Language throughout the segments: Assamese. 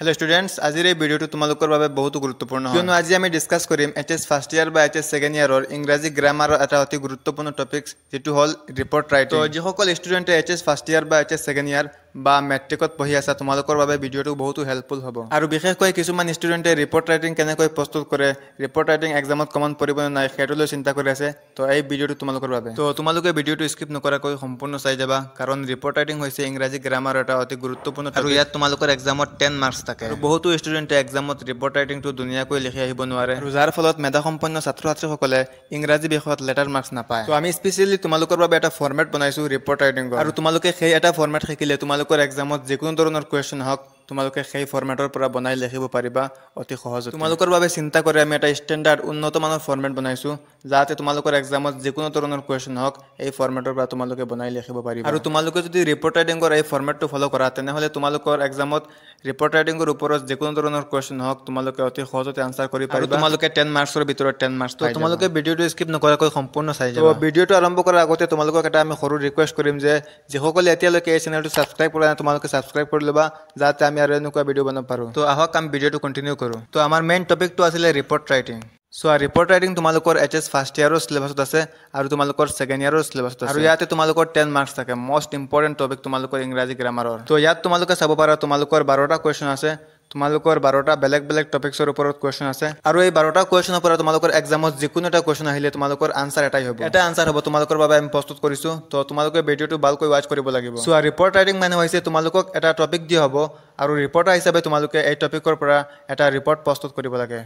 हेलो स्टूडेंट्स আজিৰ এই ভিডিওটো তোমালোকৰ বাবে বহুত গুৰুত্বপূৰ্ণ কিয়নো আজি আমি ডিসকাস কৰিম এইচএস ফাৰ্ষ্ট ইয়াৰ বা এইচএস সেকেন্ড ইয়াৰৰ ইংৰাজী গ্ৰামাৰৰ এটা অতি গুৰুত্বপূৰ্ণ টপিক যেটো হল ৰিপৰ্ট ৰাইটিং তো যিসকল ষ্টুডেন্টে এইচএস ফাৰ্ষ্ট ইয়াৰ বা এইচএস সেকেন্ড ইয়াৰ বা মেট্ৰিকত পঢ়ি আছে তোমালোকৰ বাবে ভিডিওটো বহুত হেল্পফুল হ'ব আৰু বিশেষকৈ কিছুমান ষ্টুডেন্টে ৰিপৰ্ট ৰাইটিং কেনেকৈ প্ৰস্তুত কৰে ৰিপৰ্ট ৰাইটিং এক্সামত কমন পৰিব নাই হেতুলৈ চিন্তা কৰি আছে তো এই ভিডিওটো তোমালোকৰ বাবে তো তোমালোকে ভিডিওটো স্কিপ নকৰাকৈ সম্পূৰ্ণ চাই যাবা কাৰণ ৰিপৰ্ট ৰাইটিং হৈছে ইংৰাজী গ্ৰামাৰৰ এটা অতি গুৰুত্বপূৰ্ণ আৰু ইয়াত তোমালোকৰ এক্সামত 10 মাৰ্কস থাকে আৰু বহুতো ষ্টুডেন্টে এক্সামত ৰিপৰ্ট ৰাইটিংটো দুনিয়াকৈ লিখি আহিব নোৱাৰে আৰু যাৰ ফলত মেধাসম্পন্ন ছাত্ৰ-ছাত্ৰীসকলে ইংৰাজী বিষয়ত লেটাৰ মাৰ্কস নাপায় তো আমি স্পেশালি তোমালোকৰ বাবে এটা ফৰমেট বনাইছো ৰিপৰ্ট ৰাইটিং আৰু তোমালোকে সেই এটা ফৰমেট শিকিলে তোমালোকৰ এক্সামত যিকোনো ধৰণৰ কোৱেশ্চন হওক তোমালোকে সেই ফৰমেটৰ পৰা বনাই লিখিব পাৰিবা অতি সহজে তোমালোকৰ বাবে চিন্তা কৰি আমি এটা ষ্টেণ্ডাৰ্ড উন্নত মানৰ ফৰমেট বনাইছো যাতে তোমালোকৰ এক্সামত যিকোনো ধৰণৰ কোৱেশ্চন হওক এই ফৰমেটৰ পৰা তোমালোকে বনাই লিখিব পাৰিবা আৰু তোমালোকে যদি ৰিপৰ্ট ৰাইটিংৰ এই ফৰমেটটো ফলো কৰা তেনেহলে তোমালোকৰ এক্সামত ৰিপৰ্ট ৰাইটিংৰ ওপৰত যিকোনো ধৰণৰ কোৱেশ্চন হওক তোমালোকে অতি সহজতে আনসাৰ কৰি পাৰিবা তোমালোকে 10 মাৰ্কছৰ ভিতৰত 10 মাৰ্কছ পাই তোমালোকে ভিডিওটো স্কিপ নকৰাকৈ সম্পূৰ্ণ চাই যাবা তো ভিডিওটো আৰম্ভ কৰাৰ আগতে তোমালোকক এটা আমি সৰু ৰিকুৱেষ্ট কৰিম যে যিসকলে এতিয়ালৈকে এই চেনেলটো সাবস্ক্ৰাইব কৰা নাই তোমালোকে সাবস্ক্ৰাইব কৰি লবা যাতে আমি আৰু এনেকুৱা ভিডিও বনাব পাৰো তো আহক আমি ভিডিওটো কন্টিনিউ কৰো তো আমাৰ মেইন টপিকটো আছিল report writing so report writing তোমালোকৰ এইচএস ফাৰ্ষ্ট ইয়াৰৰ সিলেবাসত আছে আৰু তোমালোকৰ সেকেন্ড ইয়াৰৰ সিলেবাসত আছে আৰু ইয়াতে তোমালোকৰ 10 মাৰ্কস থাকে মোস্ট ইম্পৰ্টেন্ট টপিক তোমালোকৰ ইংৰাজী গ্ৰামাৰৰ তো ইয়াত তোমালোকে চাব পাৰা তোমালোকৰ 12টা কোৱেশ্চন আছে তোমালোকৰ 12টা বেলেগ বেলেগ টপিকছৰ ওপৰত কোৱেশ্চন আছে আৰু এই 12টা কোৱেশ্চনৰ পৰা তোমালোকৰ এক্সামত যিকোনো এটা কোৱেশ্চন আহিলে তোমালোকৰ আনসাৰ এটাই হ'ব এটা আনসাৰ হ'ব তোমালোকৰ বাবে আমি প্ৰস্তুত কৰিছো তো তোমালোকে ভিডিওটো ভালকৈ ওয়াচ কৰিব লাগিব সো ৰিপৰ্ট ৰাইটিং মানে হৈছে তোমালোকক এটা টপিক দিয়া হ'ব আৰু ৰিপৰ্টাৰ হিচাপে তোমালোকে এই টপিকৰ পৰা এটা ৰিপৰ্ট প্ৰস্তুত কৰিব লাগে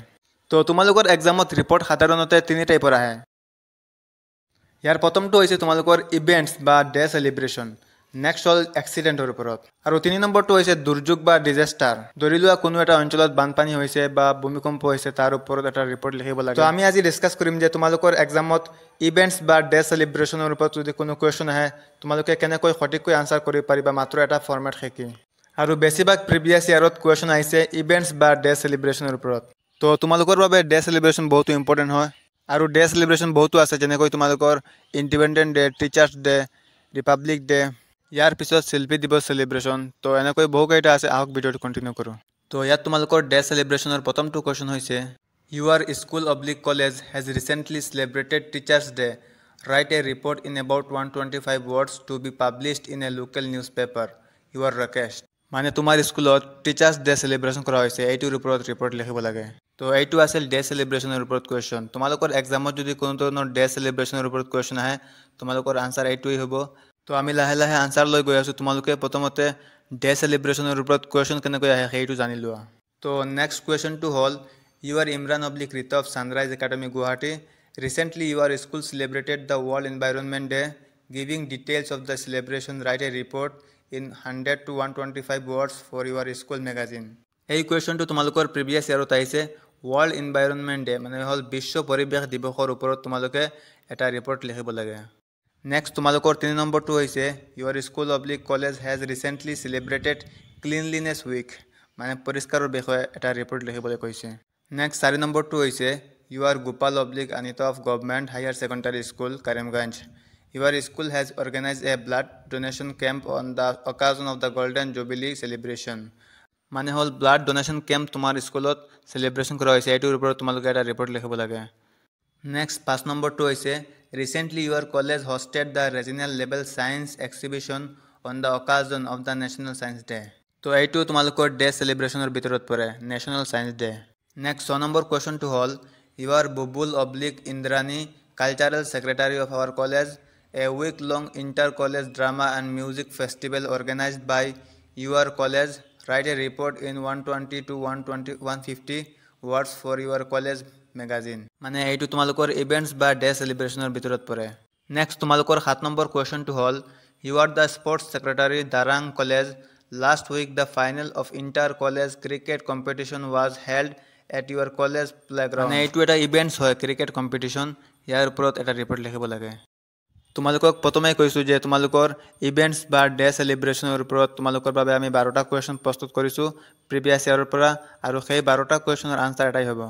তো তোমালোকৰ এক্সামত ৰিপৰ্ট সাধাৰণতে তিনি টাইপৰ আহে ইয়াৰ প্ৰথমটো হৈছে তোমালোকৰ ইভেন্টস বা ডে সেলিব্ৰেশন নেক্সট হল এক্সিডেন্টৰ ওপৰত আৰু 3 নম্বৰটো হৈছে দুৰ্যোগ বা ডিজাস্টাৰ দৰিলোৱা কোনো এটা অঞ্চলত বানপানী হৈছে বা ভূমিকম্প হৈছে তাৰ ওপৰত এটা ৰিপৰ্ট লিখিব লাগে তো আমি আজি ডিসকাস কৰিম যে তোমালোকৰ এক্সামত ইভেন্টস বা ডে সেলিব্ৰেশনৰ ওপৰত যদি কোনো কোৱেশ্চন আহে তোমালোকে কেনেকৈ সঠিককৈ আনসাৰ কৰিব পাৰিবা মাত্ৰ এটা ফৰমেট শিকি আৰু বেছিভাগ প্ৰিভিয়াস ইয়াৰত কোৱেশ্চন আহিছে ইভেন্টস বা ডে সেলিব্ৰেশনৰ ওপৰত তো তোমালোকৰ বাবে ডে সেলিব্ৰেশন বহুত ইম্পৰ্টেন্ট হয় আৰু ডে সেলিব্ৰেশন বহুত আছে যেনেকৈ তোমালোকৰ independent day teachers day republic day ইয়াৰ পিছত শিল্পী দিৱস সেলিব্ৰেশন তো এনেকৈ বহু কেইটা আছে আহক ভিডিওটো কন্টিনিউ কৰো তো ইয়াত তোমালোকৰ ডে সেলিব্ৰেশনৰ প্ৰথমটো কোৱেশ্চন হৈছে your school/college has recently celebrated teachers day write a report in about 125 words to be published in a local newspaper your request মানে তোমাৰ স্কুলত টিচাৰ্স ডে সেলিব্ৰেশন কৰা হৈছে এইটোৰ ওপৰত ৰিপৰ্ট লিখিব লাগে তো এইটো আছিল ডে সেলিব্ৰেশনৰ ওপৰত কোৱেশ্চন তোমালোকৰ এক্সামত যদি কোনো ধৰণৰ ডে সেলিব্ৰেশনৰ ওপৰত কোৱেশ্চন আহে তোমালোকৰ আনসাৰ এইটোই হ'ব তো আমি লাহে লাহে আনসাৰ লৈ গৈ আছো তোমালোকে প্ৰথমতে ডে সেলিব্ৰেশনৰ ওপৰত কোৱেশ্চন কেনেকৈ আহে সেইটো জানি লোৱা তো নেক্সট কোৱেশ্চনটো হল you are Imran Rita of Sunrise Academy Guwahati recently your school celebrated the World Environment Day giving details of the celebration write a report in 100 to 125 words for your school magazine এই কোৱেশ্চনটো তোমালোকৰ প্ৰিভিয়াস ইয়াৰত আহিছে ওয়াৰ্ল্ড এনভায়ৰনমেন্ট ডে মানে হল বিশ্ব পৰিবেশ দিৱসৰ ওপৰত তোমালোকে এটা ৰিপৰ্ট লিখিব লাগে নেক্সট তোমালোকৰ 3 নম্বৰটো হৈছে your school/college has recently celebrated cleanliness week মানে পৰিষ্কাৰৰ বিষয়ে এটা ৰিপৰ্ট লিখিবলৈ কৈছে নেক্সট 4 নম্বৰটো হৈছে your Gopal/Anita of Government Higher Secondary School Karimganj your school has organized a blood donation camp on the occasion of the Golden Jubilee celebration মানে হল ব্লাড ডোনেশন ক্যাম্প তোমাৰ স্কুলত সেলিব্ৰেশন কৰা হৈছে এইটোৰ ওপৰত তোমালোকে এটা ৰিপৰ্ট লিখিব লাগে নেক্সট 5 নম্বৰটো হৈছে recently your college hosted the regional level science exhibition on the occasion of the National Science Day তো এইটো তোমালোকৰ ডে সেলিব্ৰেশনৰ ভিতৰত পৰে নেশনাল সায়েন্স ডে নেক্সট 6 নম্বৰ কোৱেশ্চনটো হল your Bubul/Indrani cultural secretary of our college a week long inter college drama and music festival organized by your college write a report in 120 to 150 words for your college magazine মানে এইটো তোমালোকৰ ইভেন্টস বা ডে সেলিব্ৰেশনৰ ভিতৰত পৰে নেক্সট তোমালোকৰ 7 নম্বৰ কোৱেশ্চনটো হল you are the sports secretary Darang College last week the final of inter college cricket competition was held at your college playground মানে এইটো এটা ইভেন্টস হয় ক্ৰিকেট কম্পিটিশন ইয়াৰ ওপৰত এটা ৰিপৰ্ট লিখিব লাগে তোমালোকক প্ৰথমে কৈছো যে তোমালোকৰ ইভেন্টস বা ডে সেলিব্ৰেশনৰ ওপৰত তোমালোকৰ বাবে আমি 12টা কোৱেশ্চন প্ৰস্তুত কৰিছো প্ৰিভিয়াস ইয়াৰৰ পৰা আৰু সেই 12টা কোৱেশ্চনৰ আনসাৰ এটাই হ'ব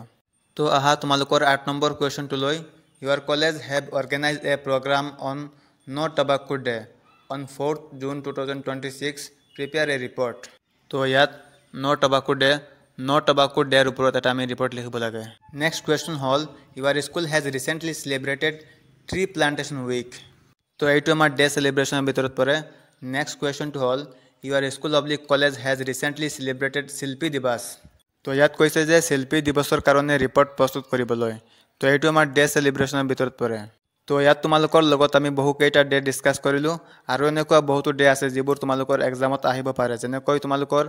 তো আহা তোমালোকৰ 8 নম্বৰ কোৱেশ্চনটো লৈ your college have organized a program on no tobacco day on 4th June 2026 prepare a report তো ইয়াত নো টবাকো ডে ডেৰ ওপৰত এটা আমি ৰিপৰ্ট লিখিব লাগে। নেক্সট কুৱেশ্যন হ'ল your school has recently celebrated tree plantation week. তো এইটো আমাৰ ডে চেলিব্ৰেশ্যনৰ ভিতৰত পৰে। নেক্সট কুৱেশ্যনটো হ'ল your school oblique college has recently celebrated শিল্পী দিৱস। তো ইয়াত কৈছে যে শিল্পী দিৱসৰ কাৰণে ৰিপৰ্ট প্ৰস্তুত কৰিবলৈ। তো এইটো আমাৰ ডে চেলিব্ৰেশ্যনৰ ভিতৰত পৰে। তো ইয়াত তোমালোকৰ লগত আমি বহুকেইটা ডে ডিছকাছ কৰিলোঁ আৰু এনেকুৱা বহুতো ডে আছে যিবোৰ তোমালোকৰ এক্সামত আহিব পাৰে, যেনেকৈ তোমালোকৰ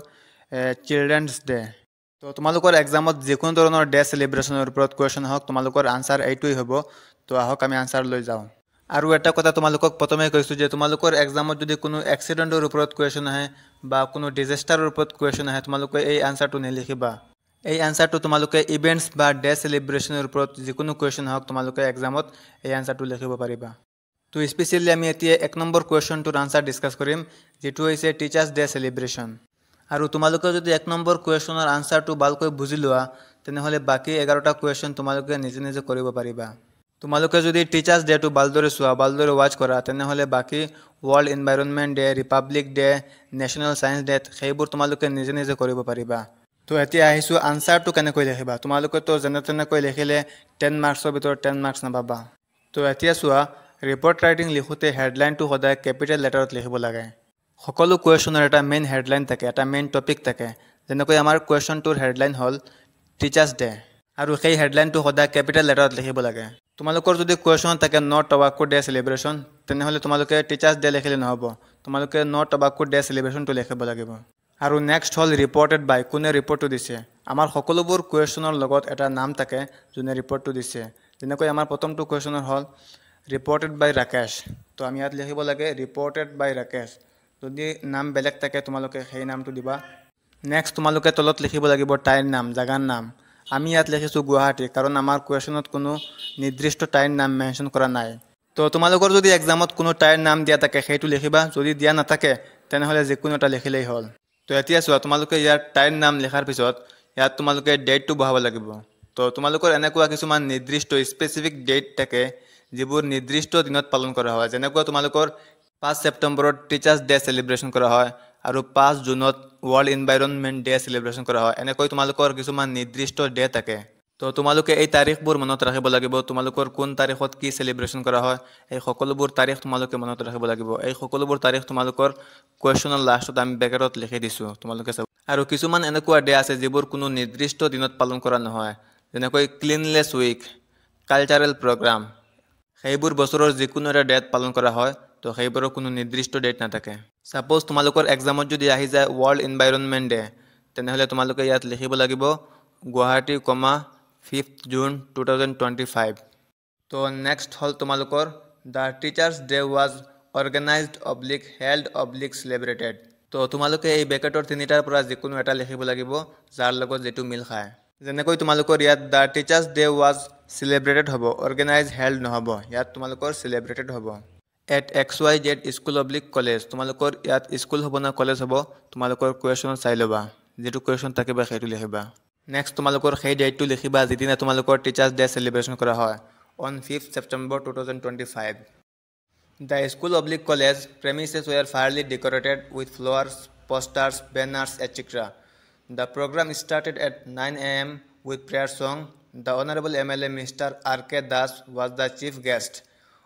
চিলড্ৰেনছ ডে। তো তোমালোকৰ এক্সামত যিকোনো ধৰণৰ ডে চেলিব্ৰেশ্যনৰ ওপৰত কুৱেশ্যন হওক, তোমালোকৰ আনচাৰ এইটোৱেই হ'ব। তো আহক আমি আনচাৰ লৈ যাওঁ। আৰু এটা কথা তোমালোকক প্ৰথমে কৈছোঁ যে তোমালোকৰ এক্সামত যদি কোনো এক্সিডেণ্টৰ ওপৰত কুৱেশ্যন আহে বা কোনো ডিজাষ্টাৰৰ ওপৰত কুৱেশ্যন আহে, তোমালোকে এই আনচাৰটো নিলিখিবা। এই আনচাৰটো তোমালোকে ইভেণ্টছ বা ডে চেলিব্ৰেশ্যনৰ ওপৰত যিকোনো কুৱেশ্যন হওক তোমালোকে এক্সামত এই আনচাৰটো লিখিব পাৰিবা। তো স্পেচিয়েলি আমি এতিয়া 1 নম্বৰ কুৱেশ্যনটোৰ আনচাৰ ডিছকাছ কৰিম, যিটো হৈছে টিচাৰ্ছ ডে চেলিব্ৰেশ্যন। আৰু তোমালোকে যদি 1 নম্বৰ কুৱেশ্যনৰ আনচাৰটো ভালকৈ বুজি লোৱা, তেনেহ'লে বাকী 11টা কুৱেশ্যন তোমালোকে নিজে নিজে কৰিব পাৰিবা। তোমালোকে যদি টিচাৰ্ছ ডেটো ভালদৰে চোৱা, ভালদৰে ৱাচ কৰা, তেনেহ'লে বাকী world environment day, republic day, national science day সেইবোৰ তোমালোকে নিজে নিজে কৰিব পাৰিবা। তো এতিয়া আহিছোঁ আনচাৰটো কেনেকৈ লিখিবা। তোমালোকেতো যেনে তেনেকৈ লিখিলে 10 মাৰ্কছৰ ভিতৰত 10 মাৰ্কছ নাপাবা। তো এতিয়া চোৱা, ৰিপৰ্ট ৰাইটিং লিখোঁতে হেডলাইনটো সদায় কেপিটেল লেটাৰত লিখিব লাগে। সকলো কুৱেশ্যনৰ এটা মেইন হেডলাইন থাকে, এটা মেইন টপিক থাকে। যেনেকৈ আমাৰ কুৱেশ্যনটোৰ হেডলাইন হ'ল টিচাৰ্ছ ডে, আৰু সেই হেডলাইনটো সদায় কেপিটেল লেটাৰত লিখিব লাগে। তোমালোকৰ যদি কুৱেশ্যনত থাকে নো টবাকো ডে চেলিব্ৰেশ্যন, তেনেহ'লে তোমালোকে টিচাৰ্ছ ডে লিখিলে নহ'ব, তোমালোকে নো টবাকো ডে চেলিব্ৰেশ্যনটো লিখিব লাগিব। আৰু নেক্সট হ'ল ৰিপৰ্টেড বাই, কোনে ৰিপৰ্টটো দিছে। আমাৰ সকলোবোৰ কুৱেশ্যনৰ লগত এটা নাম থাকে যোনে ৰিপৰ্টটো দিছে। যেনেকৈ আমাৰ প্ৰথমটো কুৱেশ্যনৰ হ'ল ৰিপৰ্টেড বাই ৰাকেশ। তো আমি ইয়াত লিখিব লাগে ৰিপৰ্টেড বাই ৰাকেশ। যদি নাম বেলেগ থাকে তোমালোকে সেই নামটো দিবা। নেক্সট তোমালোকে তলত লিখিব লাগিব ঠাইৰ নাম, জাগাৰ নাম। আমি ইয়াত লিখিছোঁ গুৱাহাটী, কাৰণ আমাৰ কুৱেশ্যনত কোনো নিৰ্দিষ্ট ঠাইৰ নাম মেনশ্যন কৰা নাই। তো তোমালোকৰ যদি এক্সামত কোনো ঠাইৰ নাম দিয়া থাকে সেইটো লিখিবা, যদি দিয়া নাথাকে তেনেহ'লে যিকোনো এটা লিখিলেই হ'ল। তো এতিয়া চোৱা, তোমালোকে ইয়াত ঠাইৰ নাম লিখাৰ পিছত ইয়াত তোমালোকে ডেটটো বহাব লাগিব। তো তোমালোকৰ এনেকুৱা কিছুমান নিৰ্দিষ্ট স্পেচিফিক ডেট থাকে যিবোৰ নিৰ্দিষ্ট দিনত পালন কৰা হয়। যেনেকুৱা তোমালোকৰ 5 ছেপ্টেম্বৰত টিচাৰ্ছ ডে চেলিব্ৰেশ্যন কৰা হয় আৰু 5 জুনত ৱৰ্ল্ড এনভাইৰনমেণ্ট ডে চেলিব্ৰেশ্যন কৰা হয়। এনেকৈ তোমালোকৰ কিছুমান নিৰ্দিষ্ট ডে থাকে। তো তোমালোকে এই তাৰিখবোৰ মনত ৰাখিব লাগিব। তোমালোকৰ কোন তাৰিখত কি চেলিব্ৰেশ্যন কৰা হয়, এই সকলোবোৰ তাৰিখ তোমালোকে মনত ৰাখিব লাগিব। এই সকলোবোৰ তাৰিখ তোমালোকৰ কুৱেশ্যনৰ লাষ্টত আমি ব্ৰেকেটত লিখি দিছোঁ, তোমালোকে চাব। আৰু কিছুমান এনেকুৱা ডে আছে যিবোৰ কোনো নিৰ্দিষ্ট দিনত পালন কৰা নহয়, যেনেকৈ ক্লিনলেছ উইক, কালচাৰেল প্ৰগ্ৰাম। সেইবোৰ বছৰৰ যিকোনো এটা ডেট পালন কৰা হয়, তো সেইবোৰৰ কোনো নিৰ্দিষ্ট ডেট নাথাকে। ছাপ'জ তোমালোকৰ এক্সামত যদি আহি যায় ৱৰ্ল্ড এনভাইৰনমেণ্ট ডে, তেনেহ'লে তোমালোকে ইয়াত লিখিব লাগিব গুৱাহাটী, 5 জুন 2025। তো নেক্সট হ'ল তোমালোকৰ the teachers day was organised oblique held oblique celebrated. তো তোমালোকে এই ব্ৰেকেটৰ 3টাৰ পৰা যিকোনো এটা লিখিব লাগিব যাৰ লগত যিটো মিল খায়। যেনেকৈ তোমালোকৰ ইয়াত the teachers day was celebrated হ'ব, অৰ্গেনাইজ হেল্ড নহ'ব, ইয়াত তোমালোকৰ চেলিব্ৰেটেড হ'ব। At XYZ school oblique college, তোমালোকৰ ইয়াত স্কুল হ'ব না কলেজ হ'ব, তোমালোকৰ কুৱেশ্যনত চাই ল'বা, যিটো কুৱেশ্যন থাকিবা সেইটো লিখিবা। নেক্সট তোমালোকৰ সেই ডেটটো লিখিবা যিদিনা তোমালোকৰ টিচাৰ্ছ ডে চেলিব্ৰেশ্যন কৰা হয়, on 5 September 2025। The school oblique college premises were fairly decorated with flowers, posters, banners, etc. The program started at 9 a.m. with prayer song. The Honorable MLA Mr. R.K. Das was the chief guest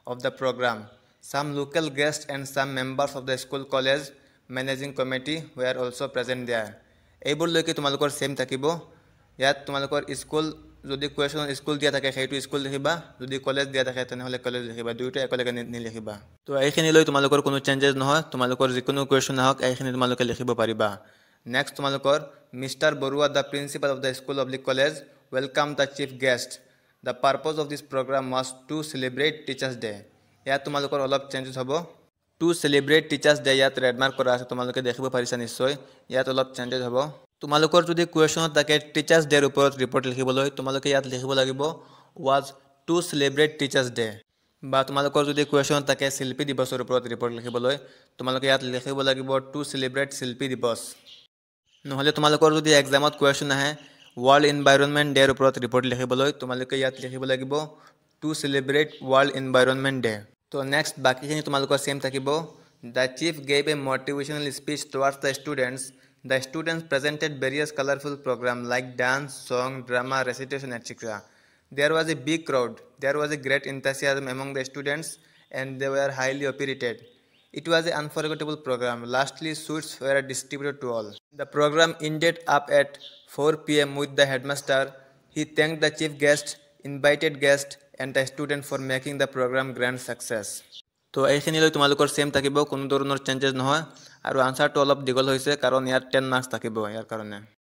of the program. Some local guests and some members of the school college managing committee were also present there. এইবোৰলৈকে তোমালোকৰ সেম থাকিব। ইয়াত তোমালোকৰ স্কুল, যদি কুৱেশ্যন স্কুল দিয়া থাকে সেইটো স্কুল লিখিবা, যদি কলেজ দিয়া থাকে তেনেহ'লে কলেজ লিখিবা, দুয়োটা একেলগে নিলিখিবা। তো এইখিনিলৈ তোমালোকৰ কোনো চেঞ্জেছ নহয়, তোমালোকৰ যিকোনো কুৱেশ্যন আহক এইখিনি তোমালোকে লিখিব পাৰিবা। নেক্সট তোমালোকৰ mister Barua the principal of the school oblique college welcome the chief guest. The purpose of this programme was to celebrate teachers day. ইয়াত তোমালোকৰ অলপ চেঞ্জেছ হ'ব। টু চেলিব্ৰেট টিচাৰ্ছ ডে ইয়াত ৰেডমাৰ্ক কৰা আছে, তোমালোকে দেখিব পাৰিছা নিশ্চয়। ইয়াত অলপ চেঞ্জেছ হ'ব। তোমালোকৰ যদি কুৱেশ্যনত থাকে টিচাৰ্ছ ডেৰ ওপৰত ৰিপৰ্ট লিখিবলৈ, তোমালোকে ইয়াত লিখিব লাগিব was to celebrate teachers day. বা তোমালোকৰ যদি কুৱেশ্যনত থাকে শিল্পী দিৱসৰ ওপৰত ৰিপৰ্ট লিখিবলৈ, তোমালোকে ইয়াত লিখিব লাগিব টু চেলিব্ৰেট শিল্পী দিৱস। নহ'লে তোমালোকৰ যদি এক্সামত কুৱেশ্যন আহে ৱৰ্ল্ড এনভাইৰনমেণ্ট ডেৰ ওপৰত ৰিপৰ্ট লিখিবলৈ, তোমালোকে ইয়াত লিখিব লাগিব to celebrate world environment day. তো নেক্সট বাকীখিনি তোমালোকৰ ছেম থাকিব। The chief gave a motivational speech towards the students The students presented various colorful programs like dance, song, drama, recitation, etc. There was a big crowd. There was a great enthusiasm among the students and they were highly appreciated. It was an unforgettable program. Lastly, sweets were distributed to all. The program ended up at 4 p.m. with the headmaster. He thanked the chief guest, invited guests, and the student for making the program grand success. তো এইখিনিলৈ তোমালোকৰ সেম থাকিব, কোনো ধৰণৰ চেঞ্জেছ নহয় আৰু আনসাৰটো অলপ দীঘল হৈছে কাৰণ ইয়াত 10 মাৰ্কছ থাকিব ইয়াৰ কাৰণে।